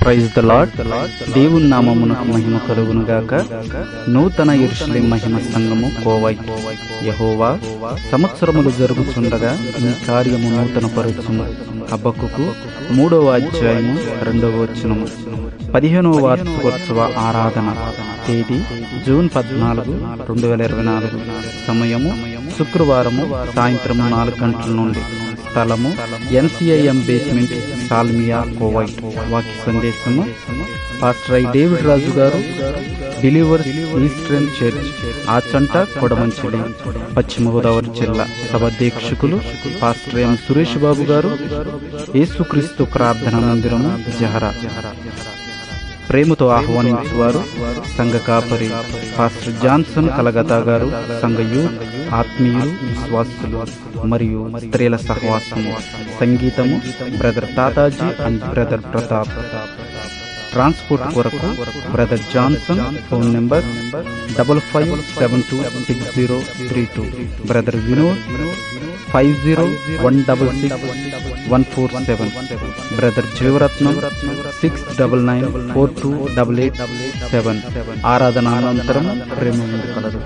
Praise the lord. దేవుని నామమునకు మహిమ కలుగును గాక. నూతన యెరూషలేము మహిమ సంఘము కోవై. యెహోవా సంవత్సరములు జరుగుచుండగా నీ కార్యము నూతన పరచుము. హబక్కూకు 3వ అధ్యాయము 2వ వచనము. 15వ వార్షికోత్సవ ఆరాధన. తేదీ జూన్ 14, 2024. సమయము శుక్రవారము సాయంత్రం 4 గంటల నుండి. స్థలము NCIM బేస్మెంట్, సాల్మియా, కువైట్. వాక్య సందేశము పాస్టర్ డేవిడ్ రాజు గారు, believers eastern church, Achanta, Kodamanchili, పశ్చిమ గోదావరి జిల్లా. సభాధ్యక్షులు పాస్టర్ ఎం సురేష్ బాబు గారు, యేసుక్రీస్తు ప్రార్థనా మందిరము, జహరా. ప్రేమతో ఆహ్వానించువారు సంఘ కాపరి పాస్టర్ జాన్సన్ కలగతా గారు, సంఘ యూత్, ఆత్మీయులు, విశ్వాసులు మరియు స్త్రీల సహవాసము. సంగీతము brother Tataji and brother Pratap. Transport కొరకు brother Johnson. Phone number 55726032. Brother Vinod 50166147. Brother Jeevaratnam 69942887. ఆరాధన అనంతరం ప్రేమ ముందు కలదు.